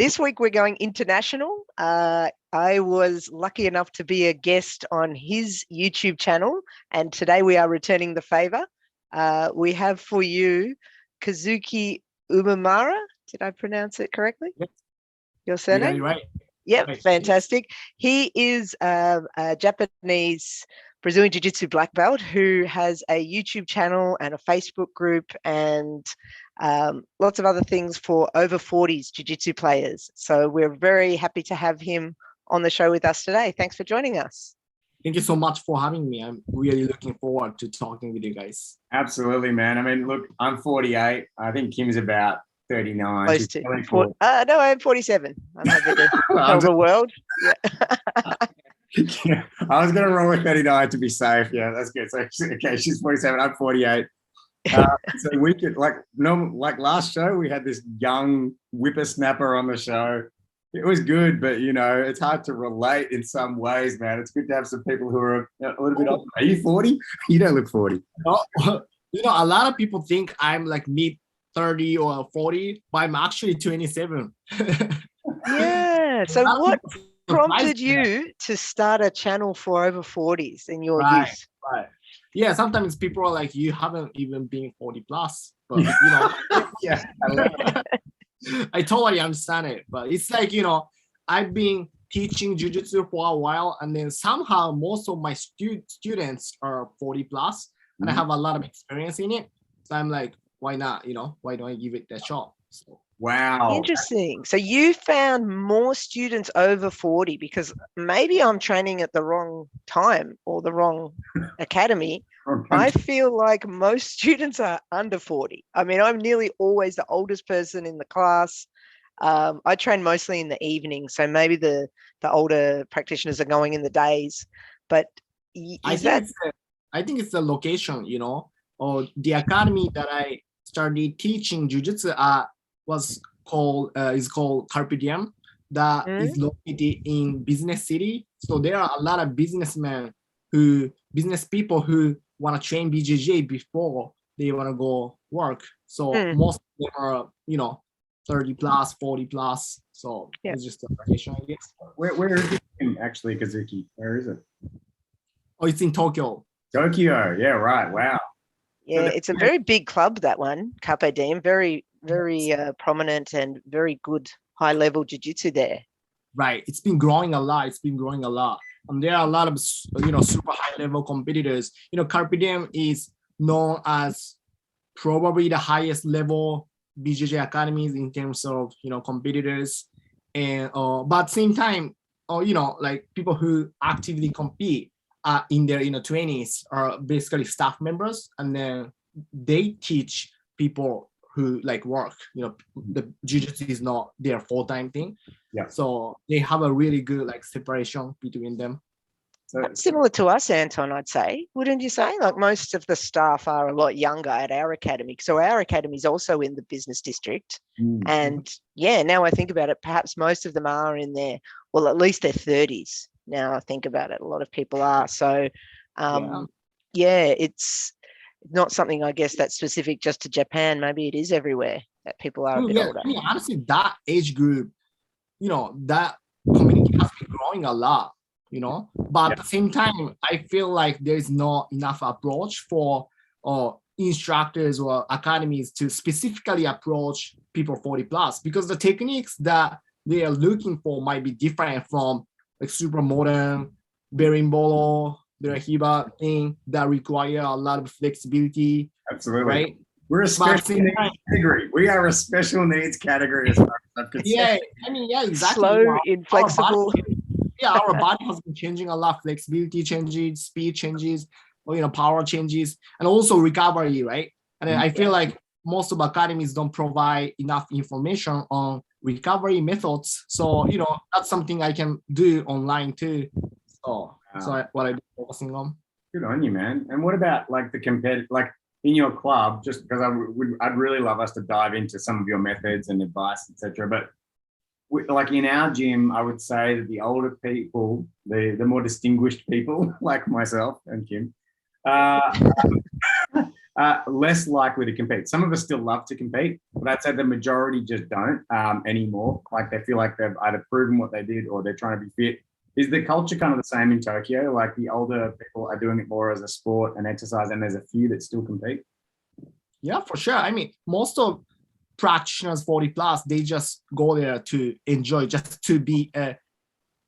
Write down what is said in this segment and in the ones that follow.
This week we're going international. I was lucky enough to be a guest on his YouTube channel, and today we are returning the favor. We have for you Kazuki Umemura. Did I pronounce it correctly? Yep. Your surname? You got it right. Yep, Right. fantastic. He is a Japanese Brazilian Jiu-Jitsu black belt who has a YouTube channel and a Facebook group and lots of other things for over 40s Jiu-Jitsu players. So we're very happy to have him on the show with us today. Thanks for joining us. Thank you so much for having me. I'm really looking forward to talking with you guys. Absolutely, man. I mean, look, I'm 48. I think Kim's about 39. Close to. No, I'm 47. I'm happy to tell the world. Yeah. Yeah, I was going to roll with 39 to be safe. Yeah, that's good. So, okay, she's 47. I'm 48. So we could, like last show, we had this young whippersnapper on the show. It was good, but you know, it's hard to relate in some ways, man. It's good to have some people who are a little bit older. Are you 40? You don't look 40. Oh, you know, a lot of people think I'm like mid 30 or 40, but I'm actually 27. Yeah. So what prompted you to start a channel for over 40s in your youth? Right. Yeah, sometimes people are like, you haven't even been 40 plus, but you know, Yeah. I totally understand it. But it's like, you know, I've been teaching Jiu-Jitsu for a while, and then somehow most of my students are 40 plus, and I have a lot of experience in it. So I'm like, why not? You know, why don't I give it that shot? So. Wow. Interesting. So you found more students over 40 because maybe I'm training at the wrong time or the wrong academy. I feel like most students are under 40. I mean, I'm nearly always the oldest person in the class. I train mostly in the evening, so maybe the older practitioners are going in the days. But I think it's the location, you know, or the academy that I started teaching Jiu-Jitsu is called Kapadim, that is located in Business City. So there are a lot of business people who want to train BJJ before they want to go work. So most of them are, you know, 30 plus, 40 plus. So it's just a location, I guess. Where is it actually, Kazuki? Where is it? Oh, it's in Tokyo. Tokyo. Yeah, right. Wow. Yeah, it's a very big club, that one, Kapadim. Very, very prominent and very good high-level jiu-jitsu there. Right. It's been growing a lot. And there are a lot of, you know, super high-level competitors. You know, Kapadim is known as probably the highest level BJJ academies in terms of, you know, competitors. And but at the same time, you know, like people who actively compete in their, you know, 20s are basically staff members, and then they teach people who like work. You know, the jiu-jitsu is not their full-time thing. Yeah. So they have a really good like separation between them. That's similar to us, Anton, I'd say. Wouldn't you say? Like most of the staff are a lot younger at our academy. So our academy is also in the business district. And yeah, now I think about it, perhaps most of them are in their, well, at least their 30s. Now I think about it, a lot of people are. So it's not something, I guess, that's specific just to Japan. Maybe it is everywhere that people are a bit older. I mean, honestly, that age group, you know, that community has been growing a lot, you know, but at the same time, I feel like there's not enough approach for instructors or academies to specifically approach people 40 plus, because the techniques that they are looking for might be different from like super modern berimbolo, Hiba thing that require a lot of flexibility. Absolutely. Right? We're a special needs category. We are a special needs category as far as I'm concerned. Yeah, I mean, yeah, exactly. Slow, inflexible. Our body has been changing a lot. Flexibility changes, speed changes, or, you know, power changes, and also recovery, right? And I feel like most of academies don't provide enough information on recovery methods. So, you know, that's something I can do online too. So what I've been focusing on. Good on you, man. And what about like the competitive, like in your club, just because I'd really love us to dive into some of your methods and advice, etc. But like in our gym, I would say that the older people, the more distinguished people like myself and Kim, Less likely to compete. Some of us still love to compete, but I'd say the majority just don't anymore. Like they feel like they've either proven what they did or they're trying to be fit. Is the culture kind of the same in Tokyo? Like the older people are doing it more as a sport and exercise, and there's a few that still compete? Yeah, for sure. I mean, most of practitioners 40 plus, they just go there to enjoy, just to be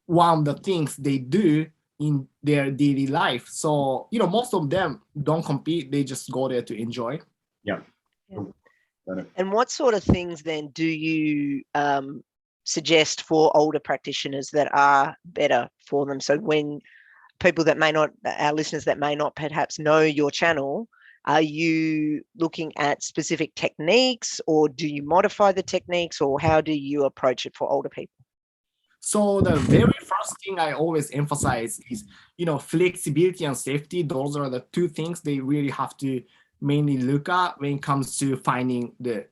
one of the things they do in their daily life. So, most of them don't compete. They just go there to enjoy. Yeah. And what sort of things then do you suggest for older practitioners that are better for them? So when people that may not, our listeners that may not perhaps know your channel, are you looking at specific techniques, or do you modify the techniques, or how do you approach it for older people? So the very first thing I always emphasize is, flexibility and safety. Those are the two things they really have to mainly look at when it comes to finding the,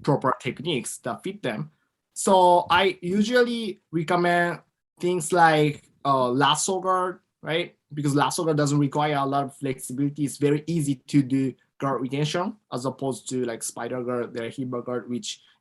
proper techniques that fit them. So I usually recommend things like lasso guard, right? Because lasso guard doesn't require a lot of flexibility. It's very easy to do guard retention as opposed to like spider guard, the hip guard,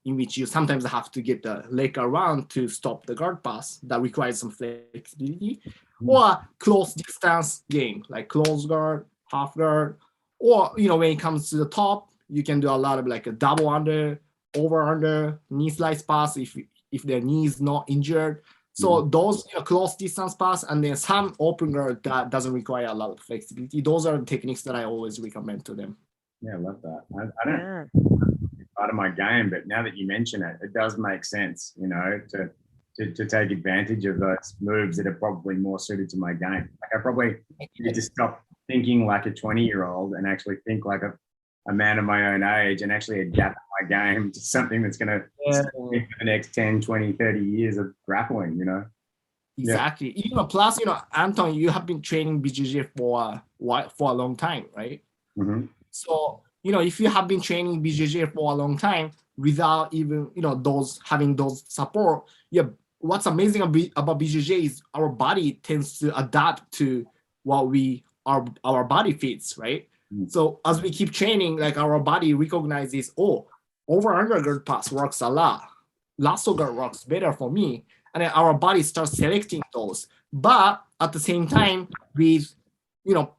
in which you sometimes have to get the leg around to stop the guard pass. That requires some flexibility. Or close distance game, like close guard, half guard, or when it comes to the top, you can do a lot of like a double under, over under, knee slice pass if their knee is not injured. So those close distance pass, and then some open guard that doesn't require a lot of flexibility. Those are the techniques that I always recommend to them. Yeah, I love that. I don't part of my game, but now that you mention it, it does make sense, to take advantage of those moves that are probably more suited to my game. Like I probably need to stop thinking like a 20-year-old and actually think like a man of my own age and actually adapt my game to something that's going to for the next 10, 20, 30 years of grappling, Exactly. Plus, Anton, you have been training BJJ for a long time, right? Mm-hmm. So, if you have been training BJJ for a long time without even, having those support, what's amazing about BJJ is our body tends to adapt to what our body fits, right? Mm. So as we keep training, like our body recognizes, over under guard pass works a lot. Lasso guard works better for me. And then our body starts selecting those. But at the same time, with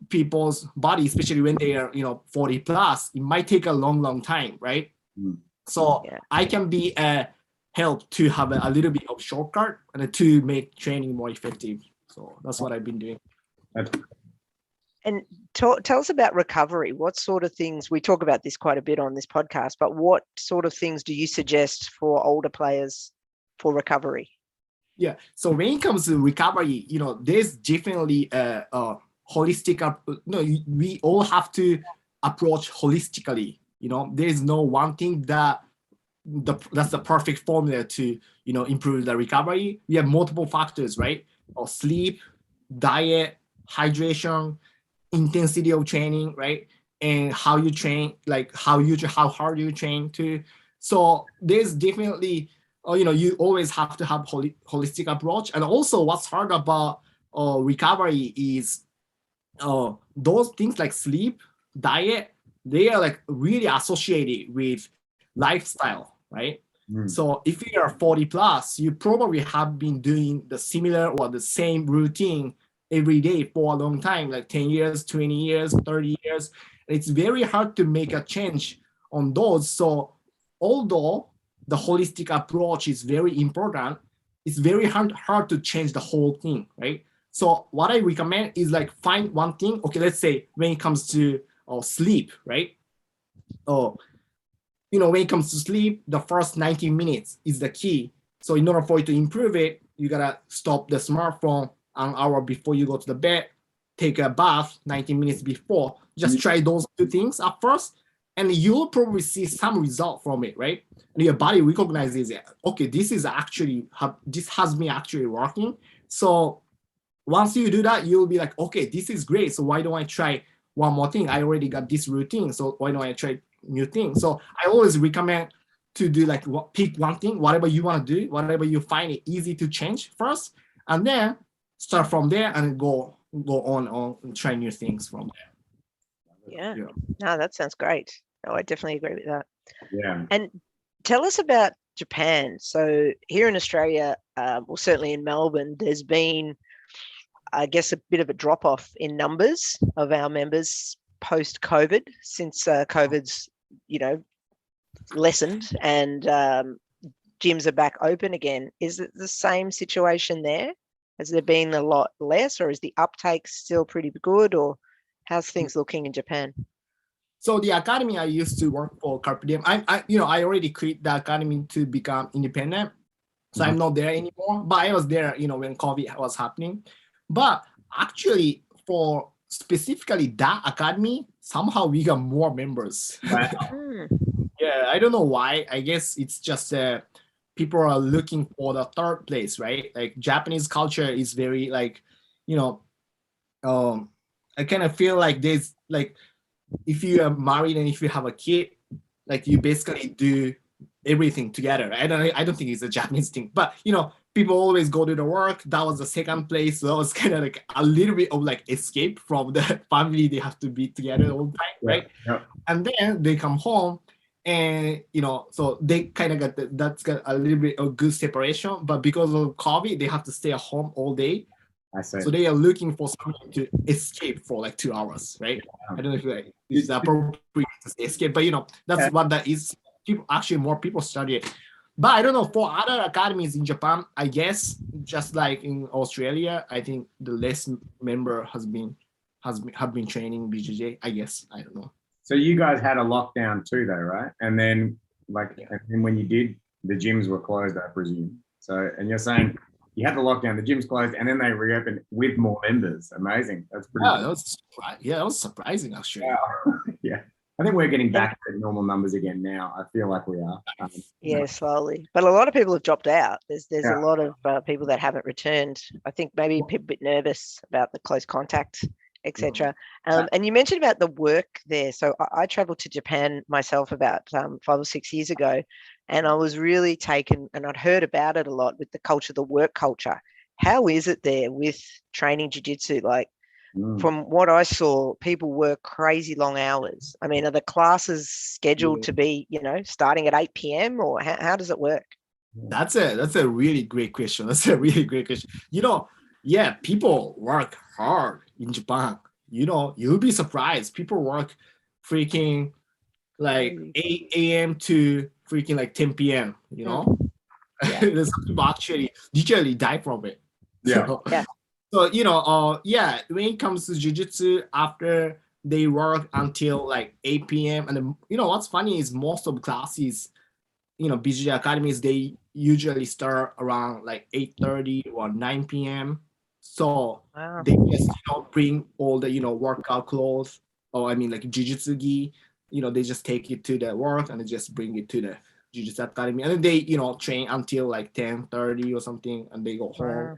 people's body, especially when they are 40 plus, it might take a long time, right? Mm. So I can be a help to have a little bit of shortcut and to make training more effective. So that's what I've been doing. And tell us about recovery. What sort of things, we talk about this quite a bit on this podcast, but what sort of things do you suggest for older players for recovery? Yeah, so when it comes to recovery, there's definitely a holistic, we all have to approach holistically. There's no one thing that's the perfect formula to, improve the recovery. We have multiple factors, right? Or sleep, diet, hydration, intensity of training, right? And how you train, like how hard you train too. So there's definitely, you always have to have holistic approach. And also what's hard about recovery is those things like sleep, diet, they are like really associated with lifestyle, right? Mm. So if you are 40 plus, you probably have been doing the similar or the same routine every day for a long time, like 10 years, 20 years, 30 years. It's very hard to make a change on those. So although the holistic approach is very important, it's very hard to change the whole thing, right? So what I recommend is like find one thing. Okay, let's say when it comes to sleep, right? When it comes to sleep, the first 90 minutes is the key. So in order for you to improve it, you gotta stop the smartphone an hour before you go to the bed, take a bath 90 minutes before. Just try those two things at first, and you'll probably see some result from it, right? And your body recognizes it. Okay, this has me actually working. So once you do that, you'll be like, okay, this is great. So why don't I try one more thing? I already got this routine. So why don't I try new things? So I always recommend to do like pick one thing, whatever you want to do, whatever you find it easy to change first, and then start from there and go on and try new things from there. Yeah. Yeah. No, that sounds great. No, I definitely agree with that. Yeah. And tell us about Japan. So here in Australia, well, certainly in Melbourne, there's been, I guess, a bit of a drop off in numbers of our members post COVID, since COVID's, lessened and gyms are back open again. Is it the same situation there? Has there been a lot less, or is the uptake still pretty good, or how's things looking in Japan? So the academy I used to work for, Kapadim, I already quit the academy to become independent. So I'm not there anymore. But I was there, when COVID was happening. But actually, for specifically that academy, somehow we got more members. Wow. Yeah, I don't know why. I guess it's just people are looking for the third place, right? Like Japanese culture is very like, I kind of feel like there's like, if you are married and if you have a kid, like you basically do everything together. I don't think it's a Japanese thing, but people always go to the work. That was the second place. So that was kind of like a little bit of like escape from the family. They have to be together all the time, right? Yeah. And then they come home and, so they kind of that's got a little bit of good separation, but because of COVID, they have to stay at home all day. I see. So they are looking for something to escape for like 2 hours, right? I don't know if it's appropriate to say escape, but that's what that is. More people study it. But I don't know, for other academies in Japan, I guess just like in Australia, I think the less member have been training BJJ, I guess. I don't know. So you guys had a lockdown too, though, right? And then and when you did, the gyms were closed, I presume. So, and you're saying you had the lockdown, the gyms closed, and then they reopened with more members. Amazing. That's pretty. Yeah, that was surprising actually. Yeah. I think we're getting back to normal numbers again now. I feel like we are. Yeah, slowly. But a lot of people have dropped out. There's a lot of people that haven't returned. I think maybe people a bit nervous about the close contact, etc. And you mentioned about the work there. So I traveled to Japan myself about 5 or 6 years ago, and I was really taken, and I'd heard about it a lot with the culture, the work culture. How is it there with training jiu-jitsu? Like, from what I saw, people work crazy long hours. I mean, are the classes scheduled to be, starting at 8 p.m. or how does it work? That's a really great question. That's a really great question. Yeah, people work hard in Japan. You'll be surprised. People work freaking like 8 a.m. to freaking like 10 p.m. Yeah. There's people actually literally die from it. Yeah. So, when it comes to jiu-jitsu, after they work until like 8 p.m. And then, what's funny is most of classes, BJJ academies, they usually start around like 8:30 or 9 p.m. So they just, bring all the, workout clothes, or like jiu-jitsu gi, they just take it to the work and they just bring it to the jiu-jitsu academy. And then they, train until like 10:30 or something, and they go home.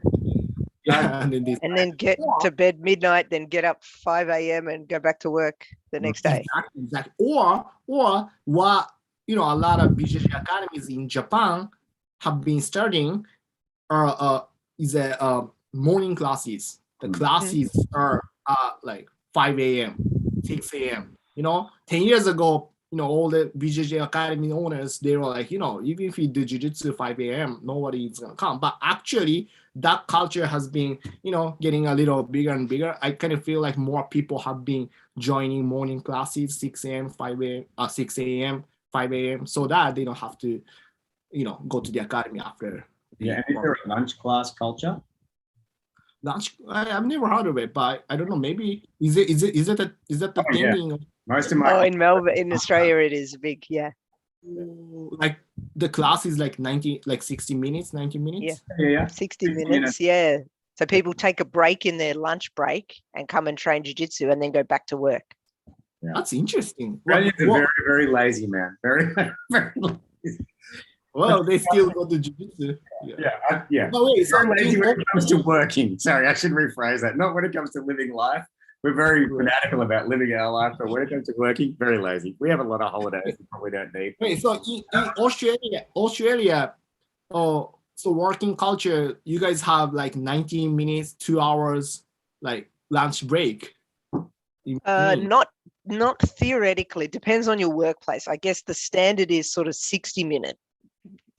Yeah, and then get to bed midnight, then get up 5 a.m. and go back to work the next day. Exactly. Or what a lot of BJJ academies in Japan have been starting is morning classes. The classes are like 5 a.m., 6 a.m. 10 years ago, all the BJJ academy owners, they were like, even if you do jiu-jitsu 5 a.m., nobody is gonna come. But actually, that culture has been, getting a little bigger and bigger. I kind of feel like more people have been joining morning classes, 6 a.m., 5 a.m., 6 a.m., 5 a.m., so that they don't have to, go to the academy after. Yeah, and is there a lunch class culture? Lunch? I've never heard of it, but I don't know. Maybe is that the thing? Yeah. Most of my in Melbourne, in Australia, it is big. Yeah. Like the class is like 60 minutes, 90 minutes. Yeah. 60 minutes. Yeah. So people take a break in their lunch break and come and train jiu-jitsu and then go back to work. Yeah. That's interesting. Australians are very, very lazy, man. Very, very lazy. Well, they still go to jiu-jitsu. Yeah. No, wait, so lazy when it comes to working. Sorry, I should rephrase that. Not when it comes to living life. We're very fanatical about living our life, but when it comes to working, very lazy. We have a lot of holidays we probably don't need. Wait, so in Australia, so working culture, you guys have like 19 minutes, 2 hours, like lunch break. Not not theoretically, depends on your workplace. I guess the standard is sort of 60-minute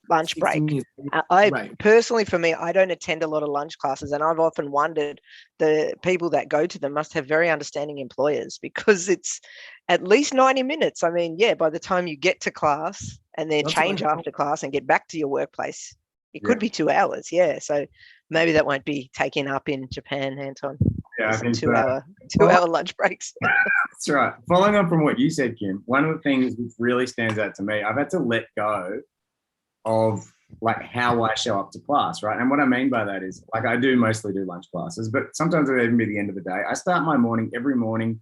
lunch break. Right. Personally, for me, I don't attend a lot of lunch classes, and I've often wondered the people that go to them must have very understanding employers, because it's at least 90 minutes. I mean, yeah, by the time you get to class and then change after class and get back to your workplace, it could be 2 hours. Yeah, so maybe that won't be taken up in Japan, Anton. Yeah, I think 2-hour lunch breaks. That's right. Following on from what you said, Kim, one of the things which really stands out to me, I've had to let go of like how I show up to class, right? And what I mean by that is, like, I do mostly do lunch classes, but sometimes it'll even be the end of the day. I start my morning every morning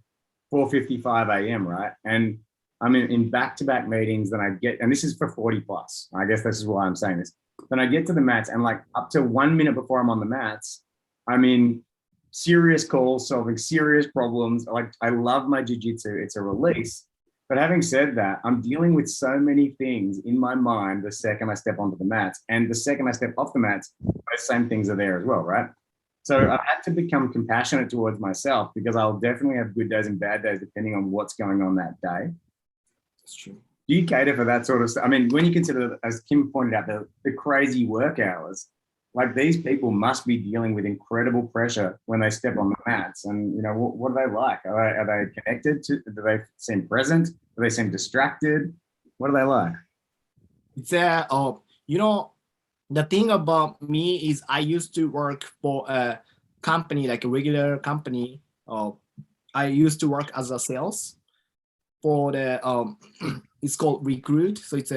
4:55 a.m., right? And I'm in back-to-back meetings. Then I get, and this is for 40 plus. I guess this is why I'm saying this. Then I get to the mats, and like up to 1 minute before I'm on the mats, I'm in serious calls, solving serious problems. Like, I love my jiu-jitsu. It's a release. But having said that, I'm dealing with so many things in my mind the second I step onto the mats. And the second I step off the mats, those same things are there as well, right? So I've had to become compassionate towards myself, because I'll definitely have good days and bad days depending on what's going on that day. That's true. Do you cater for that sort of stuff? I mean, when you consider, as Kim pointed out, the crazy work hours, like, these people must be dealing with incredible pressure when they step on the mats. And, you know, what are they like? Are they connected to, do they seem present? Do they seem distracted? What are they like? It's you know, the thing about me is I used to work for a company, like a regular company. I used to work as a sales for the it's called Recruit. So it's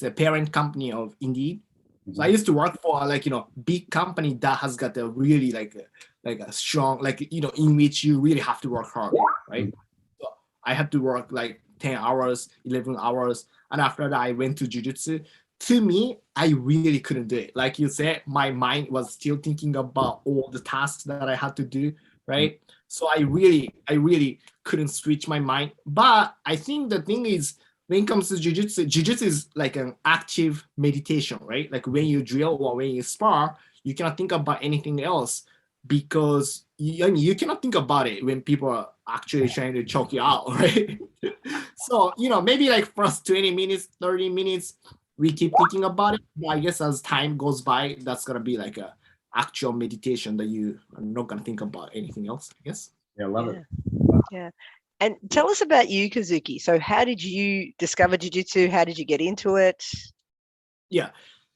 a parent company of Indeed. So I used to work for, like, you know, big company that has got a really like a strong, like, you know, in which you really have to work hard, right? So I had to work like 10 hours, 11 hours. And after that, I went to Jujutsu. To me, I really couldn't do it. Like you said, my mind was still thinking about all the tasks that I had to do, right? So I really couldn't switch my mind. But I think the thing is, when it comes to Jujutsu is like an active meditation, right? Like when you drill or when you spar, you cannot think about anything else, because you cannot think about it when people are actually trying to choke you out, right? So, you know, maybe like first 20 minutes, 30 minutes, we keep thinking about it. But I guess as time goes by, that's going to be like a actual meditation that you are not going to think about anything else, I guess. Yeah, I love it. Yeah. And tell us about you, Kazuki. So how did you discover Jiu-Jitsu? How did you get into it? Yeah.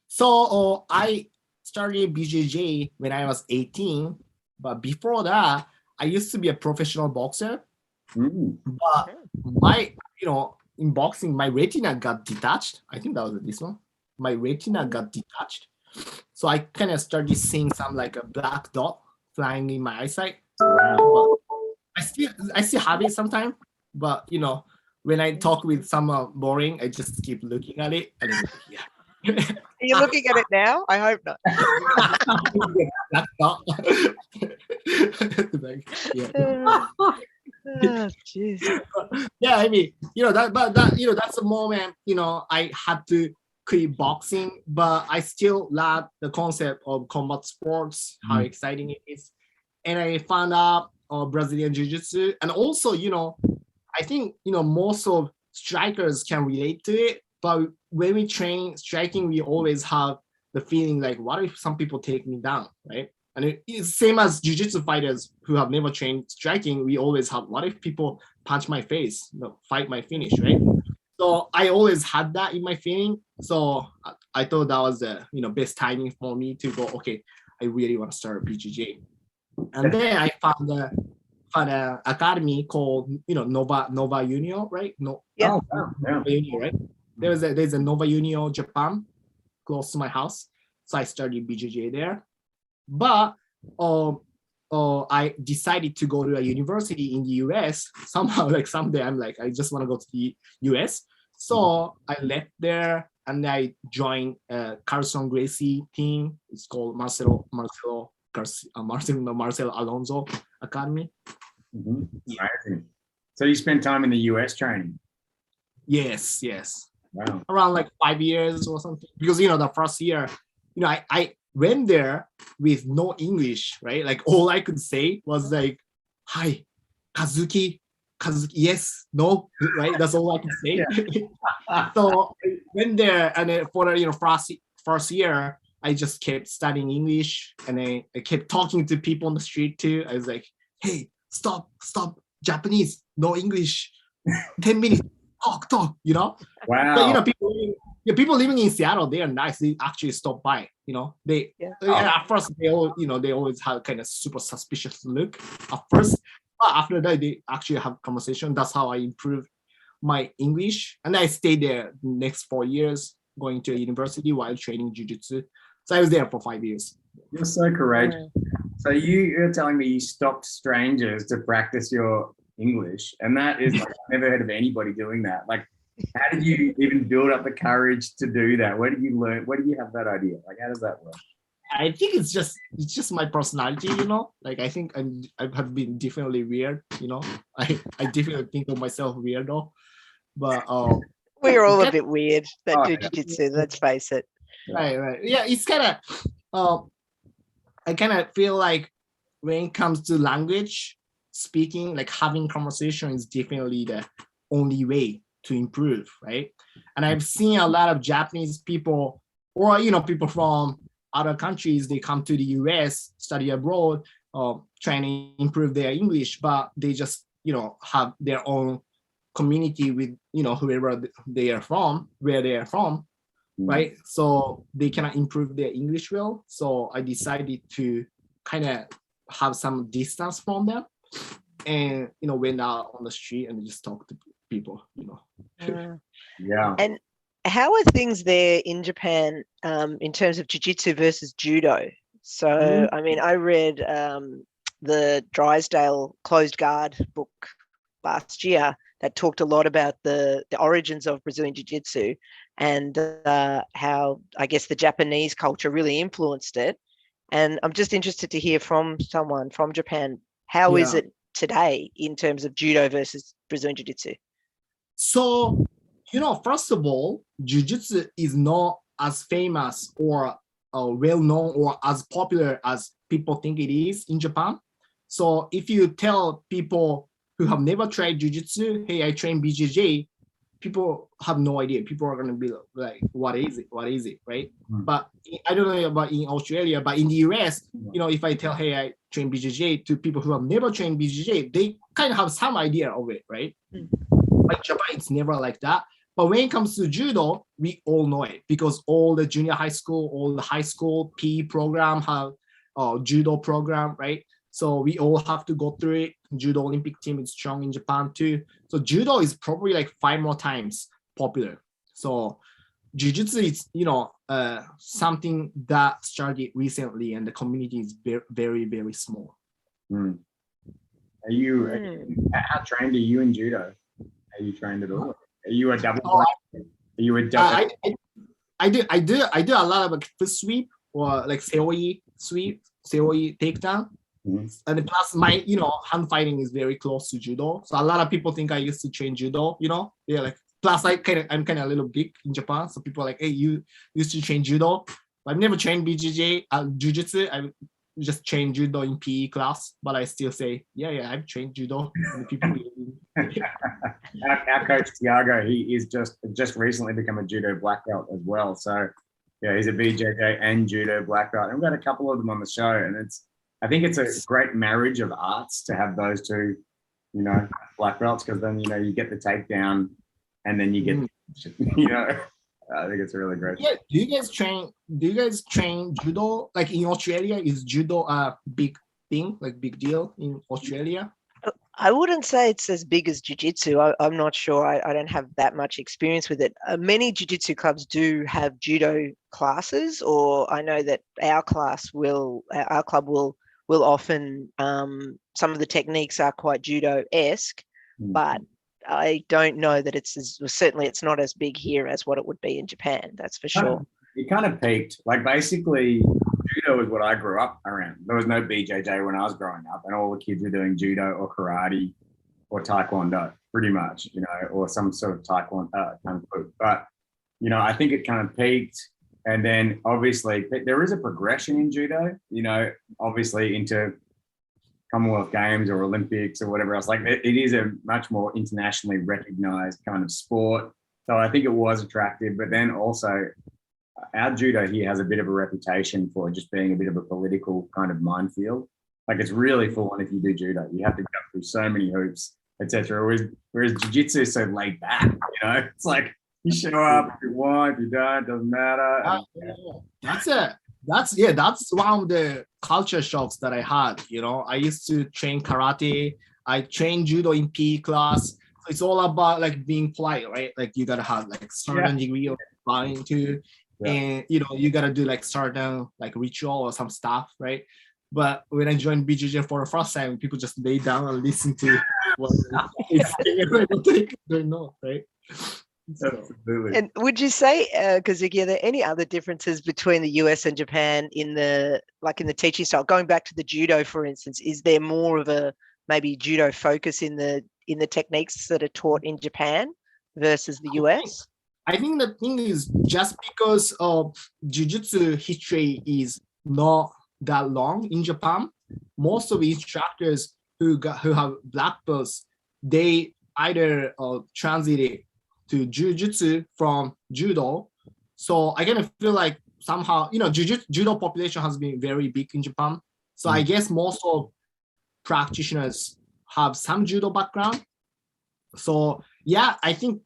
So I started BJJ when I was 18. But before that, I used to be a professional boxer. But in boxing, my retina got detached. I think that was this one. My retina got detached. So I kind of started seeing some like a black dot flying in my eyesight. But I still have it sometimes, but you know, when I talk with someone boring, I just keep looking at it. And then, yeah. Are you looking at it now? I hope not. Yeah. Yeah, I mean, you know, that's a moment, you know, I had to quit boxing, but I still love the concept of combat sports, how exciting it is. And I found out Brazilian Jiu-Jitsu. And also, you know, I think, you know, most of strikers can relate to it. But when we train striking, we always have the feeling like, what if some people take me down, right? And it's same as Jiu-Jitsu fighters who have never trained striking. We always have, what if people punch my face, you know, fight my finish, right? So I always had that in my feeling. So I thought that was the, you know, best timing for me to go, okay, I really want to start BJJ. And then I found an academy called, you know, Nova Union, right? Nova Union, right? There's a Nova Union Japan close to my house, so I started BJJ there. But I decided to go to a university in the US. Somehow, like someday, I'm like, I just want to go to the US. So I left there and I joined Carson Gracie team. It's called Marcelo Alonso Academy. Amazing. So you spent time in the US training? Yes. Wow. Around like 5 years or something. Because, you know, the first year, you know, I went there with no English, right? Like all I could say was like, hi, Kazuki, Kazuki, yes, no, right? That's all I can say. Yeah. So I went there, and then for first year, I just kept studying English, and I kept talking to people on the street too. I was like, hey, stop, Japanese, no English, 10 minutes, talk, you know? Wow. But, you know, people living in Seattle, they are nice. They actually stop by, you know? At first, they always have kind of super suspicious look at first. But after that, they actually have conversation. That's how I improved my English. And I stayed there the next 4 years, going to a university while training Jujutsu. So I was there for 5 years. You're so courageous. So you're telling me you stopped strangers to practice your English, and that is like, I've never heard of anybody doing that. Like, how did you even build up the courage to do that? Where did you learn? Where did you have that idea? Like, how does that work? I think it's just my personality, you know. Like, I think I have been definitely weird, you know. I definitely think of myself weirdo, but we're all a bit weird that do jiu-jitsu. Let's face it. Right. Yeah, it's kind of. I kind of feel like when it comes to language, speaking, like having conversation is definitely the only way to improve, right? And I've seen a lot of Japanese people, or people from other countries, they come to the US, study abroad, trying to improve their English, but they just have their own community with whoever they are from, where they are from, right? So they cannot improve their English well. So I decided to kind of have some distance from them, and went out on the street and just talk to people. Yeah. And how are things there in Japan in terms of jiu-jitsu versus judo? So I mean, I read the Drysdale Closed Guard book last year that talked a lot about the origins of Brazilian jiu-jitsu and how I guess the Japanese culture really influenced it. And I'm just interested to hear from someone from Japan, how is it today in terms of judo versus Brazilian jiu-jitsu? So, first of all, jiu-jitsu is not as famous or well-known or as popular as people think it is in Japan. So if you tell people who have never tried jiu-jitsu, hey, I train BJJ, people have no idea. People are going to be like, what is it, right? But I don't know about in Australia, but in the US, if I tell, hey, I train BJJ to people who have never trained BJJ, they kind of have some idea of it, right? Like Japan, it's never like that. But when it comes to judo, we all know it because all the junior high school, all the high school PE program have judo program, right? So we all have to go through it. Judo Olympic team is strong in Japan too. So judo is probably like 5 more times popular. So jiu-jitsu is, something that started recently, and the community is very, very, very small. Are you how trained are you in judo? Are you trained at all? Are you a double? Are you a double? I do a lot of like foot sweep or like seoi sweep, seoi takedown. And plus my hand fighting is very close to judo, so a lot of people think I used to train judo. Like plus I'm kind of a little big in Japan, so people are like, hey, you used to train judo. I've never trained BJJ jiu-jitsu. I just trained judo in PE class, but I still say yeah I've trained judo. And people our coach Tiago, he is just recently become a judo black belt as well, so yeah, he's a BJJ and judo black belt, and we've got a couple of them on the show, and I think it's a great marriage of arts to have those two, black belts, because then, you get the takedown and then you get, I think it's a really great. Yeah. Do you guys train judo? Like in Australia, is judo a big thing, like big deal in Australia? I wouldn't say it's as big as jiu-jitsu. I'm not sure. I don't have that much experience with it. Many jiu-jitsu clubs do have judo classes, or I know that our club will often, some of the techniques are quite judo-esque, but I don't know that certainly it's not as big here as what it would be in Japan, that's for sure. It kind of peaked. Like basically, judo is what I grew up around. There was no BJJ when I was growing up, and all the kids were doing judo or karate or taekwondo, pretty much, or some sort of taekwondo, kung fu. But, I think it kind of peaked. And then obviously there is a progression in judo, obviously into Commonwealth Games or Olympics or whatever else. Like it is a much more internationally recognized kind of sport. So I think it was attractive, but then also our judo here has a bit of a reputation for just being a bit of a political kind of minefield. Like it's really full on if you do judo. You have to go through so many hoops, etc. Whereas jiu-jitsu is so laid back, you know? It's like you show up if you want, if you don't, doesn't matter. That's one of the culture shocks that I had. You know, I used to train karate. I trained judo in PE class. So it's all about like being polite, right? Like you gotta have like certain degree of bowing to, and you know you gotta do like certain like ritual or some stuff, right? But when I joined BJJ for the first time, people just lay down and listen to what they're not, right? Absolutely. And would you say, Kazuki, are there any other differences between the US and Japan in the teaching style? Going back to the judo, for instance, is there more of a maybe judo focus in the techniques that are taught in Japan versus the US? I think the thing is just because of Jujutsu history is not that long in Japan, most of the instructors who have black belts, they either transited to Jujutsu from Judo. So I kind of feel like somehow, you know, Judo population has been very big in Japan. So I guess most of practitioners have some Judo background. So yeah, I think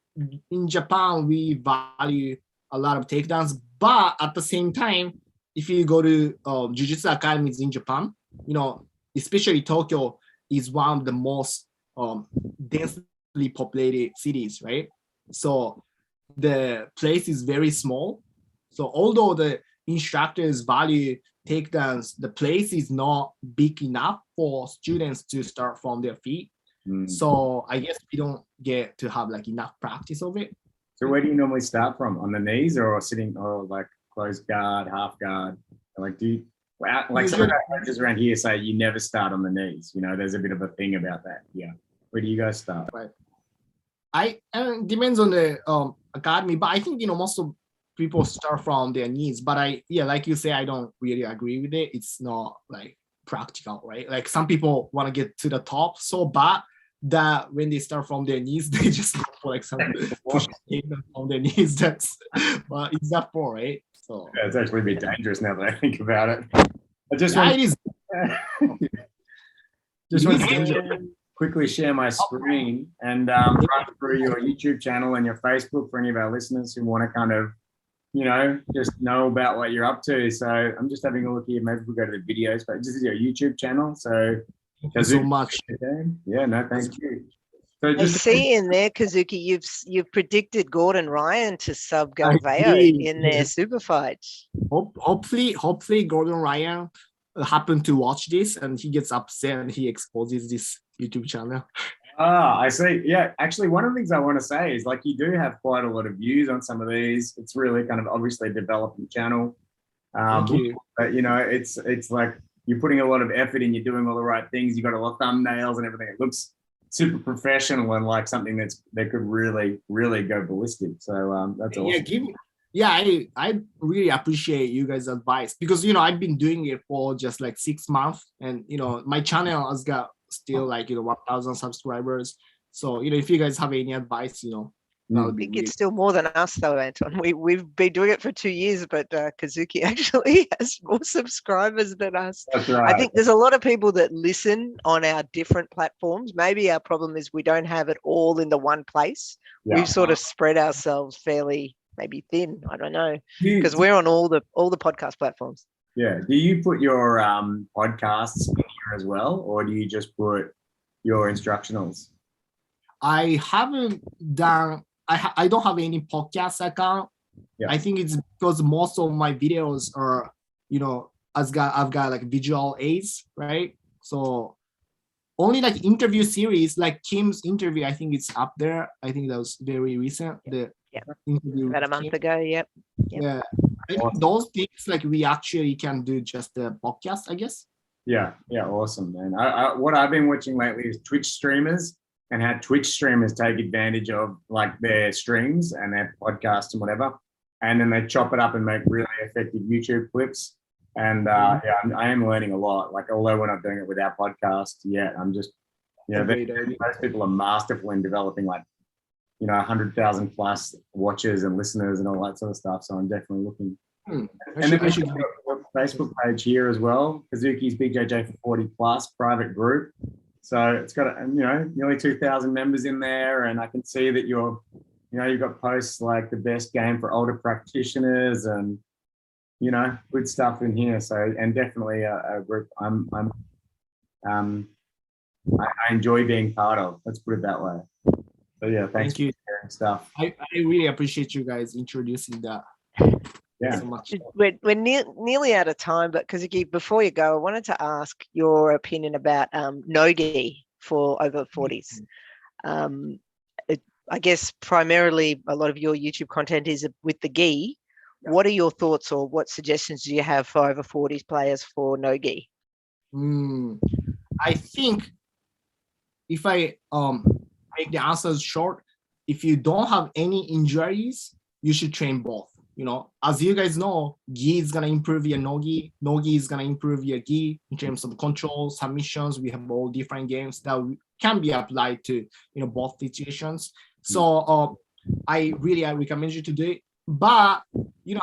in Japan, we value a lot of takedowns, but at the same time, if you go to Jujutsu academies in Japan, you know, especially Tokyo is one of the most densely populated cities, right? So the place is very small. So although the instructors value takedowns, the place is not big enough for students to start from their feet. So I guess we don't get to have like enough practice of it. So where do you normally start from? On the knees or sitting or like closed guard, half guard? Like like some of the coaches around here say you never start on the knees. You know, there's a bit of a thing about that. Yeah. Where do you guys start? Right. Depends on the academy, but I think, you know, most of people start from their knees. But like you say, I don't really agree with it. It's not like practical, right? Like some people want to get to the top so bad that when they start from their knees, they just go for like some push on their knees. That's well, it's that for, right? So yeah, it's actually a bit dangerous now that I think about it. I just it is. want to quickly share my screen and run through your YouTube channel and your Facebook for any of our listeners who want to kind of, you know, just know about what you're up to. So I'm just having a look here. Maybe we'll go to the videos, but this is your YouTube channel. So thank you so much. Yeah, no, thank you. So I see in there, Kazuki, you've predicted Gordon Ryan to sub Galvao in their super fight. Hopefully Gordon Ryan happened to watch this and he gets upset and he exposes this YouTube channel. I see. Yeah, actually, one of the things I want to say is like you do have quite a lot of views on some of these. It's really kind of obviously a developing channel. Thank you. But you know, it's like you're putting a lot of effort in. You're doing all the right things. You got a lot of thumbnails and everything. It looks super professional and like something that could really go ballistic. So that's awesome. I really appreciate you guys' advice because, you know, I've been doing it for just like 6 months and, you know, my channel has got still like, you know, 1,000 subscribers. So, you know, if you guys have any advice, you know, I think it's still more than us though, Anton. We've been doing it for 2 years, but Kazuki actually has more subscribers than us. That's right. I think there's a lot of people that listen on our different platforms. Maybe our problem is we don't have it all in the one place. Yeah. We've sort of spread ourselves fairly maybe thin. I don't know, because we're on all the podcast platforms. Yeah. Do you put your podcasts in here as well, or do you just put your instructionals? I haven't done. I don't have any podcast account. Yeah. I think it's because most of my videos are, you know, I've got like visual aids, right? So only like interview series, like Kim's interview, I think it's up there. I think that was very recent. The interview about a month ago. Yep. Yeah. I think those things like we actually can do just the podcast, I guess. Yeah. Awesome, man. What I've been watching lately is Twitch streamers and how Twitch streamers take advantage of like their streams and their podcasts and whatever. And then they chop it up and make really effective YouTube clips. And yeah, I am learning a lot. Like, although we're not doing it with our podcast yet, I'm just, most people are masterful in developing, like, 100,000 plus watchers and listeners and all that sort of stuff. So I'm definitely looking. And then we should have a Facebook page here as well. Kazuki's BJJ for 40 plus private group. So it's got, nearly 2,000 members in there. And I can see that you've got posts like the best game for older practitioners and, good stuff in here. So, and definitely a group I enjoy being part of. Let's put it that way. So yeah, thank you for sharing stuff. I really appreciate you guys introducing that. Yeah, so much. We're nearly out of time, but Kazuki, before you go, I wanted to ask your opinion about no-gi for over 40s. I guess primarily a lot of your YouTube content is with the gi. Yeah. What are your thoughts or what suggestions do you have for over 40s players for no-gi? I think if I make the answers short, if you don't have any injuries, you should train both. As you guys know, gi is gonna improve your no-gi is gonna improve your gi in terms of control, submissions. We have all different games that can be applied to both situations. So I recommend you to do it. But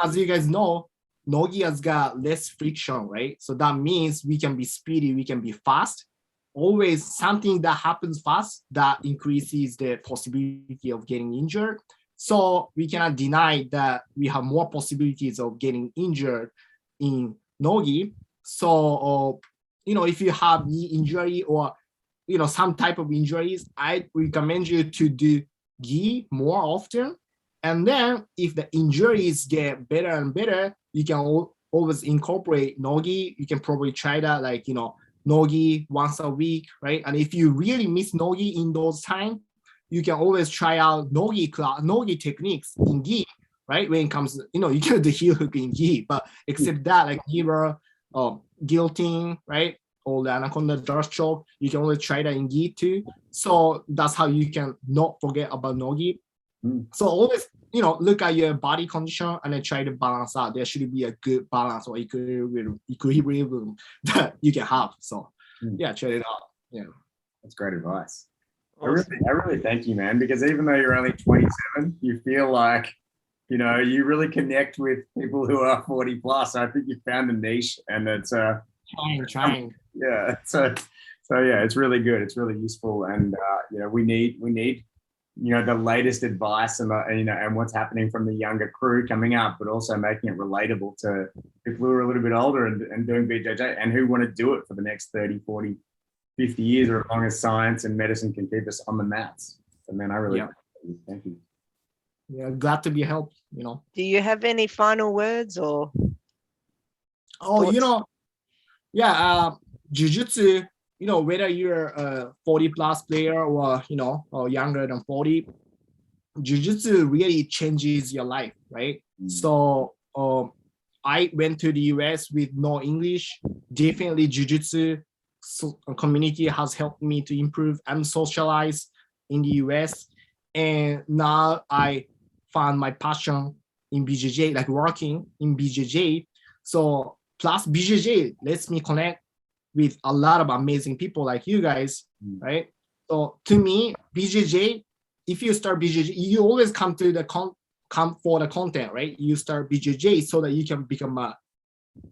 as you guys know, no-gi has got less friction, right? So that means we can be speedy, we can be fast. Always something that happens fast that increases the possibility of getting injured. So we cannot deny that we have more possibilities of getting injured in no-gi. So, if you have knee injury or, some type of injuries, I recommend you to do gi more often. And then if the injuries get better and better, you can always incorporate no-gi. You can probably try that, like, no-gi once a week, right? And if you really miss no-gi in those times, you can always try out no-gi techniques in gi, right? When it comes, you can do heel hook in gi, but except that, like giver, guillotine, right? Or the anaconda dart choke, you can always try that in gi too. So that's how you can not forget about no-gi. So always, look at your body condition and then try to balance out. There should be a good balance or equilibrium that you can have. So yeah, try it out. Yeah, that's great advice. Awesome. I really thank you, man, because even though you're only 27, you feel like, you really connect with people who are 40 plus. I think you found a niche, and it's trying. Yeah. So yeah, it's really good. It's really useful, and we need the latest advice and and what's happening from the younger crew coming up, but also making it relatable to people who are a little bit older and doing BJJ and who want to do it for the next 30, 40, 50 years, or as long as science and medicine can keep us on the mats. And then I really thank you. Yeah, glad to be helped. Do you have any final words or? Jujutsu. Whether you're a 40 plus player or or younger than 40, Jujutsu really changes your life, right? So I went to the US with no English. Definitely Jujutsu community has helped me to improve and socialize in the US. And now I found my passion in BJJ, like working in BJJ. So plus BJJ lets me connect with a lot of amazing people like you guys, right? So to me, BJJ, if you start BJJ, you always come to come for the content, right? You start BJJ so that you can become a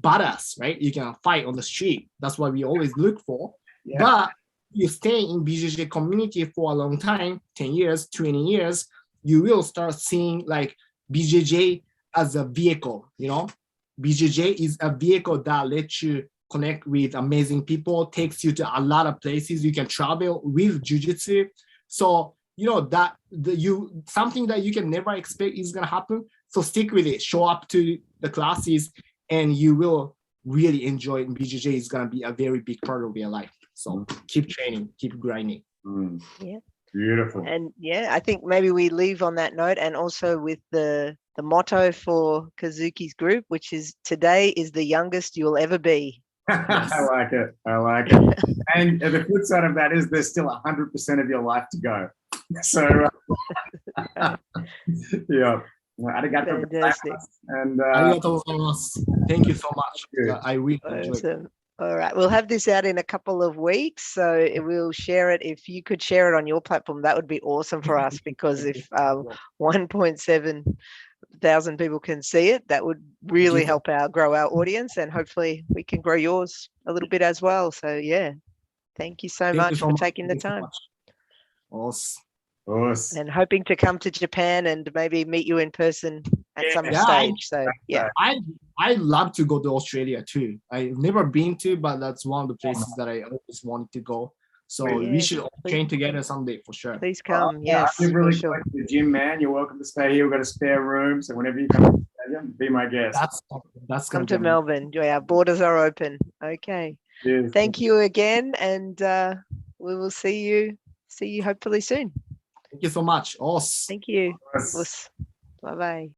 badass, right? You can fight on the street. That's what we always look for. Yeah. But you stay in BJJ community for a long time, 10 years, 20 years, you will start seeing like BJJ as a vehicle, BJJ is a vehicle that lets you connect with amazing people, takes you to a lot of places. You can travel with Jujutsu. So, that something that you can never expect is going to happen. So stick with it, show up to the classes, and you will really enjoy it. And BJJ is going to be a very big part of your life. So keep training, keep grinding. Yeah. Beautiful. And I think maybe we leave on that note, and also with the motto for Kazuki's group, which is today is the youngest you'll ever be. I like it. And the flip side of that is there's still 100% of your life to go. So yeah. Arigato Fantastic. gozaimasu. And Arigatou gozaimasu. Thank you so much. Good. I really enjoyed it. Awesome. All right, we'll have this out in a couple of weeks, so we'll share it. If you could share it on your platform, that would be awesome for us, because if 1.7 thousand people can see it, that would really help grow our audience, and hopefully we can grow yours a little bit as well. So yeah, thank you so much for taking the time. Awesome. And hoping to come to Japan and maybe meet you in person at some Yeah, stage. So yeah, I love to go to Australia too. I've never been to, but that's one of the places that I always wanted to go. So we should all train together someday for sure. Please come. Yeah, Yes, I live really for sure. close to the gym, man. You're welcome to stay here. We've got a spare room, so whenever you come to Australia, be my guest. That's Come gonna to be Melbourne. Yeah, our borders are open. Okay. Cheers. Thank you again, and we will see you hopefully soon. Thank you so much. Awesome. Thank you. Yes. Bye bye.